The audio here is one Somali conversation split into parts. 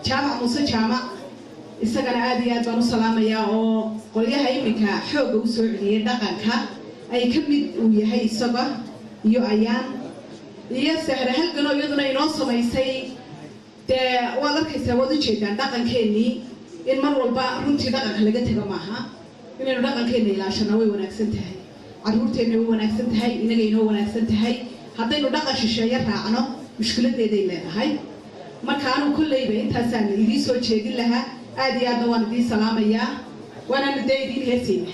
jaamac muuse jaamac isagana aad iyo aad baan u salaamayaa oo qolyaha iminka xoogga u soo celiyay dhaqanka ay ka mid uu yahay isaga iyo ayaan iyo sahra halganoo iyaduna inoo samaysay dee waad arkaysaa waad u jeedaan dhaqankeennii in mar walba runtii dhaqanka laga tago maaha inaynu dhaqankeenna ilaashana way wanaagsan tahay carruurteenna way wanaagsan tahay inaga inoo wanaagsan tahay haddaynu dhaqan shisheeye raacno mushkiladeeday leedahay marka anu kolleyba intaasaan idiin soo jeedin lahaa aad iyo aadna waan idiin salaamayaa waanaanu dee idiin heesayna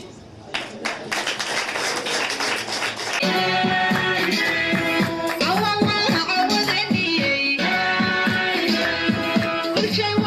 I